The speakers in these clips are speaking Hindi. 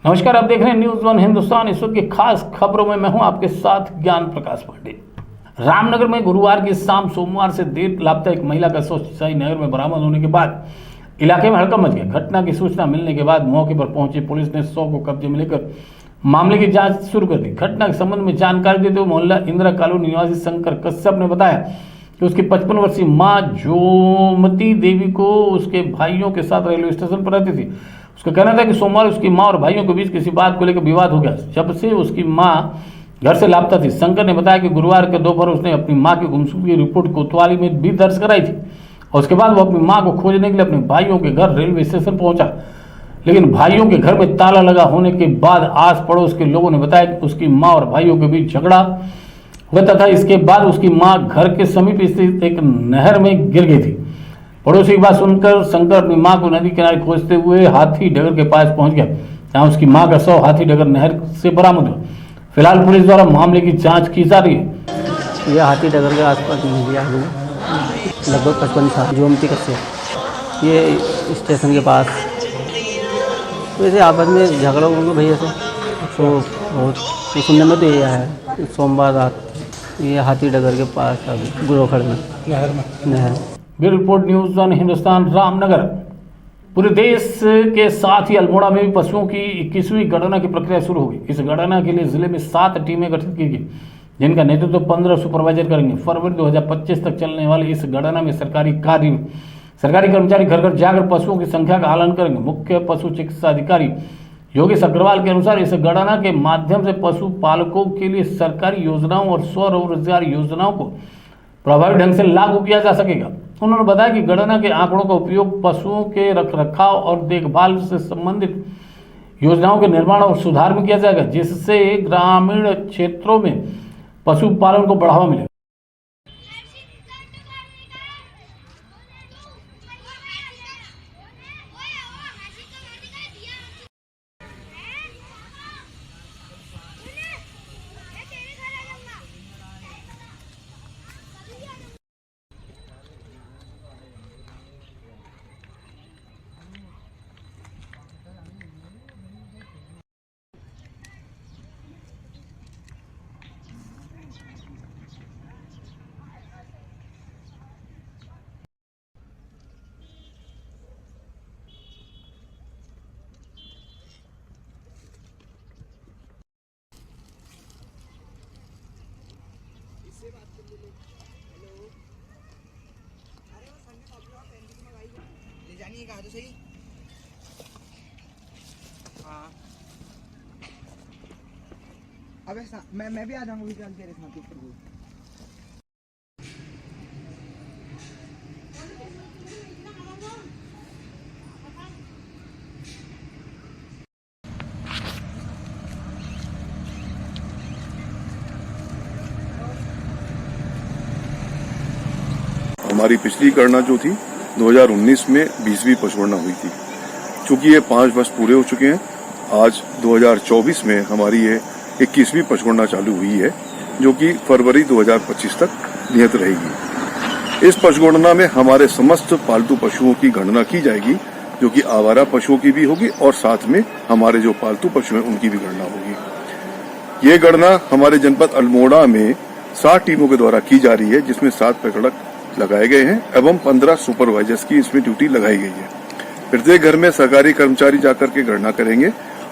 नमस्कार, आप देख रहे हैं न्यूज वन हिंदुस्तान। इस वक्त की खास खबरों में मैं हूं आपके साथ ज्ञान प्रकाश पांडे। रामनगर में गुरुवार की शाम सोमवार से देर लापता एक महिला का शव सिंचाई नहर में बरामद होने के बाद इलाके में हड़कंप मच गया। घटना की सूचना मिलने के बाद मौके पर पहुंची पुलिस ने शव को कब्जे में लेकर मामले की जांच शुरू कर दी। घटना के संबंध में जानकारी देते हुए मोहल्ला इंदिरा कॉलोनी निवासी शंकर कश्यप ने बताया कि उसकी 55 वर्षीय मां जोमती देवी को उसके भाइयों के साथ रेलवे स्टेशन पर रहती थी। उसका कहना था कि सोमवार उसकी मां और भाइयों के बीच किसी बात को लेकर विवाद हो गया, जब से उसकी मां घर से लापता थी। शंकर ने बताया कि गुरुवार के दोपहर उसने अपनी मां की गुमशुदगी की रिपोर्ट कोतवाली में भी दर्ज कराई थी और उसके बाद वो अपनी मां को खोजने के लिए अपने भाइयों के घर रेलवे स्टेशन पहुंचा, लेकिन भाइयों के घर में ताला लगा होने के बाद आस पड़ोस के लोगों ने बताया कि उसकी मां और भाइयों के बीच झगड़ा हुआ तथा इसके बाद उसकी मां घर के समीप स्थित एक नहर में गिर गई थी। पड़ोसी की बात सुनकर शंकर अपनी मां को नदी किनारे खोजते हुए हाथी डगर के पास पहुंच गया, जहां उसकी मां का शव हाथी डगर नहर से बरामद हुआ। फिलहाल पुलिस द्वारा मामले की जांच की जा रही है। ये हाथी डगर के आसपास मिली आदमी लगभग 55 साल जोमती कश्यप, ये स्टेशन के पास वैसे आपस में झगड़ा होंगे भैया से तो बहुत तो सुनने में तो ये है सोमवार रात ये हाथी डगर के पास अभी गुरोखड़ में नहर। Bureau report news one Hindustan Ramnagar. पूरे देश के साथ ही अल्मोड़ा में भी पशुओं की 21वीं गणना की प्रक्रिया शुरू होगी। इस गणना के लिए जिले में 7 टीमें गठित की गई, जिनका नेतृत्व 15 सुपरवाइजर करेंगे। फरवरी 2025 तक चलने वाली इस गणना में सरकारी कर्मचारी घर घर जाकर पशुओं की संख्या का आकलन करेंगे। मुख्य पशु चिकित्सा अधिकारी योगेश अग्रवाल के अनुसार इस गणना के माध्यम से पशुपालकों के लिए सरकारी योजनाओं और स्वरोजगार योजनाओं को प्रभावी ढंग से लागू किया जा सकेगा। उन्होंने बताया कि गणना के आंकड़ों का उपयोग पशुओं के रखरखाव और देखभाल से संबंधित योजनाओं के निर्माण और सुधार में किया जाएगा, जिससे ग्रामीण क्षेत्रों में पशुपालन को बढ़ावा मिलेगा। ले जानी है कहा तो सही। हाँ अबे मैं भी आ जाऊंगा विशाल तेरे साथ ऊपर को। हमारी पिछली गणना जो थी 2019 में 20वीं पशुगणना हुई थी। चूंकि ये 5 वर्ष पूरे हो चुके हैं, आज 2024 में हमारी ये 21वीं पशुगणना चालू हुई है, जो कि फरवरी 2025 तक नियत रहेगी। इस पशुगणना में हमारे समस्त पालतू पशुओं की गणना की जाएगी, जो कि आवारा पशुओं की भी होगी और साथ में हमारे जो पालतू पशु हैं उनकी भी गणना होगी। ये गणना हमारे जनपद अल्मोड़ा में 7 टीमों के द्वारा की जा रही है, जिसमें 7 प्रकटक लगाए गए हैं एवं 15 सुपरवाइजर्स की इसमें ड्यूटी लगाई गई है। प्रत्येक घर में सरकारी कर्मचारी जाकर के गणना करेंगे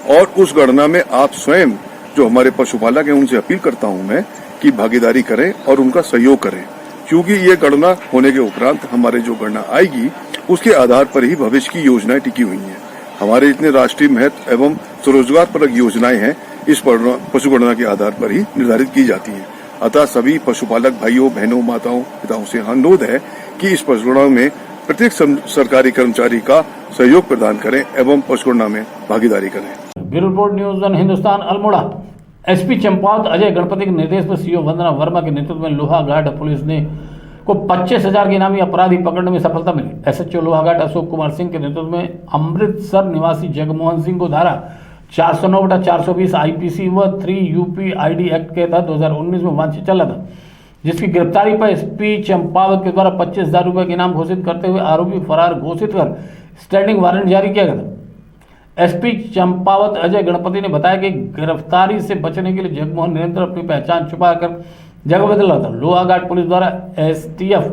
और उस गणना में आप स्वयं जो हमारे पशुपालक हैं उनसे अपील करता हूं मैं कि भागीदारी करें और उनका सहयोग करें, क्योंकि ये गणना होने के उपरांत हमारे जो गणना आएगी उसके आधार पर ही भविष्य की योजनाएं टिकी हुई हैं। हमारे इतने राष्ट्रीय महत्व एवं स्वरोजगार परक योजनाएं हैं, इस पशुगणना के आधार पर ही निर्धारित की जाती है। अतः सभी पशुपालक भाइयों बहनों माताओं पिताओं से अनुरोध है कि इस पशुगणना में प्रत्येक सरकारी कर्मचारी का सहयोग प्रदान करें एवं पशुगणना में भागीदारी करें। Bureau report news one Hindustan Almora. SP Champawat Ajay Ganpati के निर्देश पर सीओ वंदना वर्मा के नेतृत्व में लोहाघाट पुलिस ने को 25,000 के इनामी अपराधी पकड़ने में सफलता मिली। एसएचओ लोहाघाट अशोक कुमार सिंह के नेतृत्व में अमृतसर निवासी जगमोहन सिंह को धारा 409/420 आईपीसी व 3 यूपी आईडी एक्ट के तहत 2019 में वांछित चला था, जिसकी गिरफ्तारी पर एसपी चंपावत के द्वारा 25,000 रुपए के इनाम घोषित करते हुए आरोपी फरार घोषित कर स्टैंडिंग वारंट जारी किया गया था। एसपी चंपावत अजय गणपति ने बताया कि गिरफ्तारी से बचने के लिए जगमोहन निरंतर अपनी पहचान छुपाकर जगह बदल रहा था। लोहाघाट पुलिस द्वारा एसटीएफ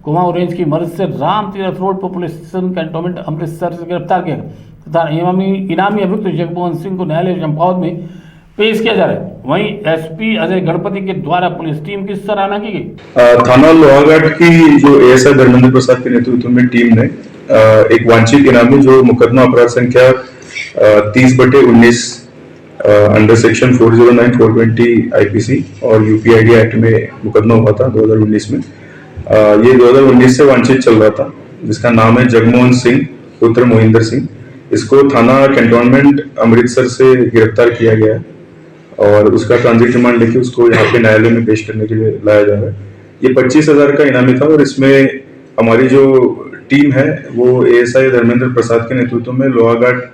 कुमाऊं रेंज की मदद से राम तीरथ रोड पर पुलिस स्टेशन कैंटोनमेंट अमृतसर से गिरफ्तार किया तथा इनामी अभियुक्त जगमोहन सिंह को न्यायालय चंपावत में पेश किया जा रहा है। वहीं एसपी अजय गणपति के द्वारा पुलिस टीम की सराहना की गई। थाना लोहाघाट की जो एएसआई धर्मेंद्र प्रसाद के नेतृत्व में टीम ने एक वांछित इनामी जो मुकदमा अपराध संख्या 30/19 अंडर सेक्शन 409 420 आईपीसी और यूपीआईडी एक्ट में मुकदमा हुआ था 2019 में। ये 2019 से वांछित चल रहा था, जिसका नाम है जगमोहन सिंह पुत्र मोहिंदर सिंह। इसको थाना कैंटोनमेंट अमृतसर से गिरफ्तार किया गया है और उसका ट्रांजिट रिमांड लेके उसको यहाँ पे न्यायालय में पेश करने के लिए लाया जा रहा है। ये 25,000 का इनामी था और इसमें हमारी जो टीम है वो एएसआई धर्मेंद्र प्रसाद के नेतृत्व में लोहाघाट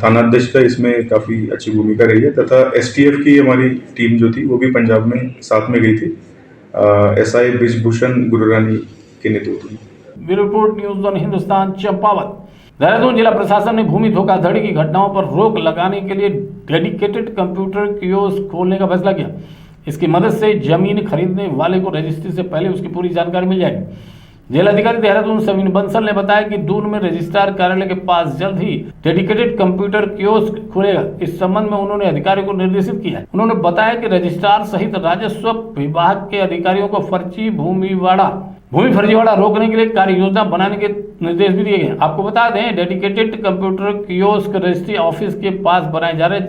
थानाध्यक्ष का इसमें काफी अच्छी भूमिका रही है तथा एसटीएफ की हमारी टीम जो थी वो भी पंजाब में साथ में गई थी एसआई ब्रिजभूषण गुरुरानी के नेतृत्व में। Bureau report news on Hindustan Champawat. Dehradun जिला प्रशासन ने भूमि धोखाधड़ी की घटनाओं पर रोक लगाने के लिए डेडिकेटेड कंप्यूटर कियोस्क खोलने का फैसला किया। इसकी मदद से जमीन खरीदने वाले को रजिस्ट्री से पहले उसकी पूरी जानकारी मिल जाएगी। जिलाधिकारी देहरादून सविन बंसल ने बताया कि दून में रजिस्ट्रार कार्यालय के पास जल्द ही डेडिकेटेड कंप्यूटर कियोस्क खुलेगा। इस संबंध में उन्होंने अधिकारियों को निर्देशित किया है। उन्होंने बताया कि रजिस्ट्रार सहित राजस्व विभाग के अधिकारियों को भूमि फर्जीवाड़ा रोकने के लिए कार्य योजना बनाने के निर्देश भी दिए गए। आपको बता दें, dedicated computer kiosk registry office के पास बनाए जा रहे।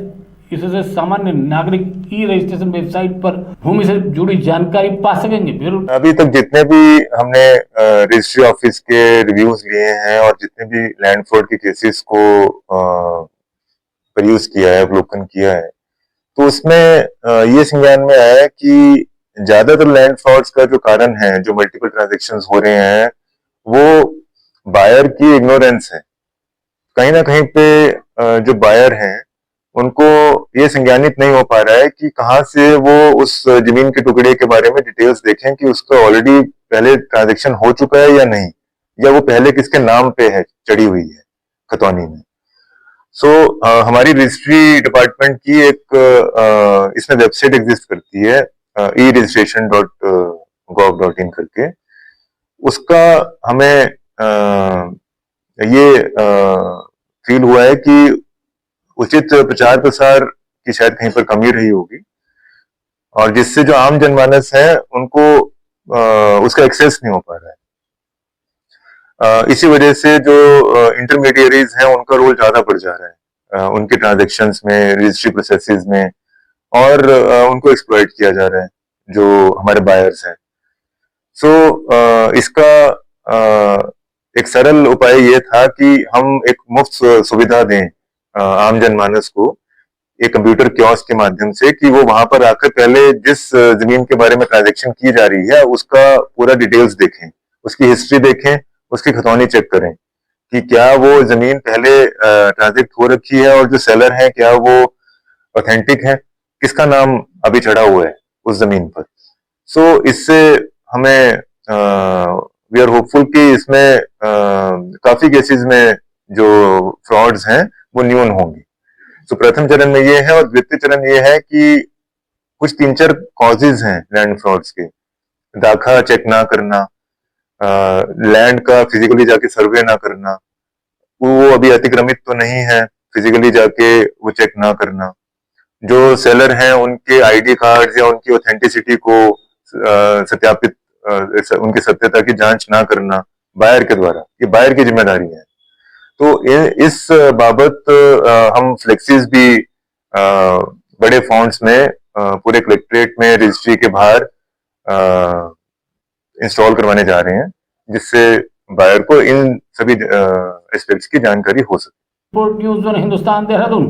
इससे सामान्य नागरिक ई रजिस्ट्रेशन वेबसाइट पर भूमि से जुड़ी जानकारी पा सकेंगे। अभी तक जितने भी हमने रजिस्ट्री ऑफिस के रिव्यूज लिए हैं और जितने भी लैंड फ्रॉड के केसेस को परयूज किया है, अवलोकन किया है, तो उसमें ये संज्ञान में आया है कि ज्यादातर लैंड फ्रॉड्स का जो कारण है, जो मल्टीपल ट्रांजैक्शंस हो रहे हैं, वो बायर की इग्नोरेंस है। कहीं ना कहीं पे जो बायर हैं उनको ये संज्ञानित नहीं हो पा रहा है कि कहाँ से वो उस जमीन के टुकड़े के बारे में डिटेल्स देखें कि उसका ऑलरेडी पहले ट्रांजैक्शन हो चुका है या नहीं, या वो पहले किसके नाम पे है, चढ़ी हुई है खतौनी में। हमारी रजिस्ट्री डिपार्टमेंट की एक इसमें वेबसाइट एग्जिस्ट करती है e-registration.gov.in करके। उसका हमें ये फील हुआ है कि उचित प्रचार प्रसार की शायद कहीं पर कमी रही होगी और जिससे जो आम जनमानस है उनको उसका एक्सेस नहीं हो पा रहा है। इसी वजह से जो इंटरमीडियरीज हैं उनका रोल ज्यादा बढ़ जा रहा है उनके ट्रांजैक्शंस में, रजिस्ट्री प्रोसेसेस में, और उनको एक्सप्लॉइट किया जा रहा है जो हमारे बायर्स हैं। इसका एक सरल उपाय ये था कि हम एक मुफ्त सुविधा दें आम जनमानस को एक कंप्यूटर कियोस्क के माध्यम से कि वो वहां पर आकर पहले जिस जमीन के बारे में ट्रांजैक्शन की जा रही है उसका पूरा डिटेल्स देखें, उसकी हिस्ट्री देखें, उसकी खतौनी चेक करें कि क्या वो जमीन पहले ट्रांजैक्ट हो रखी है और जो सेलर है क्या वो ऑथेंटिक है, किसका नाम अभी चढ़ा हुआ है उस जमीन पर। इससे हमें वी आर होपफुल कि इसमें काफी केसेस में जो फ्रॉड्स हैं वो न्यून होंगी। प्रथम चरण में ये है और द्वितीय चरण ये है कि कुछ 3-4 कॉजेज हैं लैंड फ्रॉड्स के। दाखा चेक ना करना, लैंड का फिजिकली जाके सर्वे ना करना, वो अभी अतिक्रमित तो नहीं है, फिजिकली जाके वो चेक ना करना, जो सेलर हैं उनके आईडी कार्ड या उनकी ऑथेंटिसिटी को सत्यापित, उनकी सत्यता की जांच ना करना बायर के द्वारा, ये बायर की जिम्मेदारी है। तो इस बाबत हम फ्लेक्सीज भी बड़े फॉन्ट्स में पूरे कलेक्ट्रेट में रजिस्ट्री के बाहर इंस्टॉल करवाने जा रहे हैं, जिससे बायर को इन सभी एस्पेक्ट्स की जानकारी हो सके। Report news on Hindustan Dehradun.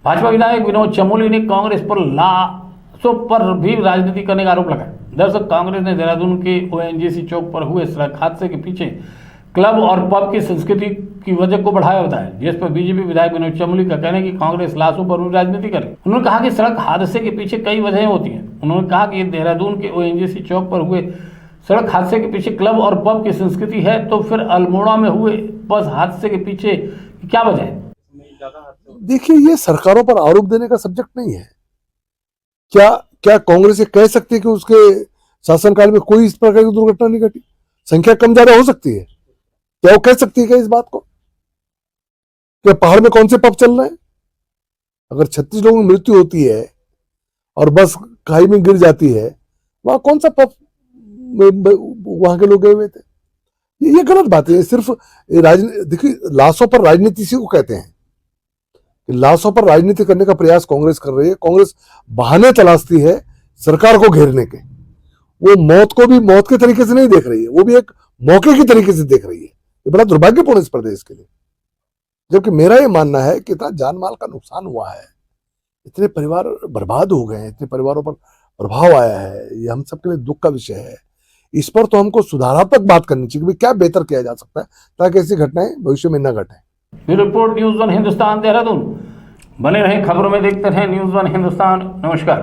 Bhajpa विधायक विनोद चमोली ने कांग्रेस पर लाशों पर भी राजनीति करने का आरोप लगाया। दरअसल कांग्रेस ने देहरादून के ओएनजीसी चौक पर हुए सड़क हादसे के पीछे क्लब और पब की संस्कृति की वजह को बढ़ाया बताया, जिस पर बीजेपी विधायक विनोद चमोली का कहना है कि कांग्रेस लाशों पर भी राजनीति करे। उन्होंने कहा कि सड़क हादसे के पीछे कई वजहें होती हैं। उन्होंने कहा कि देहरादून के ओएनजीसी चौक पर हुए सड़क हादसे के पीछे क्लब और पब की संस्कृति है, तो फिर अल्मोड़ा में हुए बस हादसे के पीछे क्या वजह है? देखिए, ये सरकारों पर आरोप देने का सब्जेक्ट नहीं है। क्या कांग्रेस ये कह सकती है कि उसके शासनकाल में कोई इस प्रकार की दुर्घटना नहीं घटी? संख्या कम ज्यादा हो सकती है, क्या वो कह सकती है क्या इस बात को? क्या पहाड़ में कौन से पब चल रहे हैं? अगर 36 लोगों की मृत्यु होती है और बस खाई में गिर जाती है, वहां कौन सा पब वहां के लोग गए हुए थे? ये गलत बात है। सिर्फ देखिए, लाशों पर राजनीति इसी को कहते हैं कि लाशों पर राजनीति करने का प्रयास कांग्रेस कर रही है। कांग्रेस बहाने तलाशती है सरकार को घेरने के। वो मौत को भी मौत के तरीके से नहीं देख रही है, वो भी एक मौके की तरीके से देख रही है। ये बड़ा दुर्भाग्यपूर्ण इस प्रदेश के लिए। जबकि मेरा ये मानना है कि इतना जान माल का नुकसान हुआ है, इतने परिवार बर्बाद हो गए हैं, इतने परिवारों पर प्रभाव आया है, ये हम सबके लिए दुख का विषय है। इस पर तो हमको सुधारात्मक बात करनी चाहिए कि क्या बेहतर किया जा सकता है ताकि ऐसी घटनाएं भविष्य में न घटें। Bureau report news one Hindustan Dehradun. बने रहें खबरों में, देखते रहें न्यूज़ वन हिंदुस्तान। नमस्कार।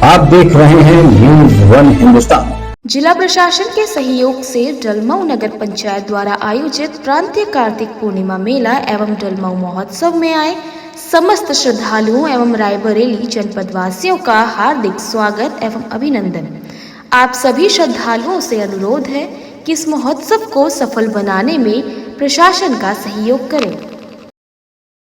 आप देख रहे हैं न्यूज़ वन हिंदुस्तान। जिला प्रशासन के सहयोग से डलमऊ नगर पंचायत द्वारा आयोजित प्रांतीय कार्तिक पूर्णिमा मेला एवं डलमऊ महोत्सव में आए समस्त श्रद्धालुओं एवं रायबरेली जनपद वासियों का हार्दिक स्वागत एवं अभिनंदन। आप सभी श्रद्धालुओं से अनुरोध है कि इस महोत्सव को सफल बनाने में प्रशासन का सहयोग करें।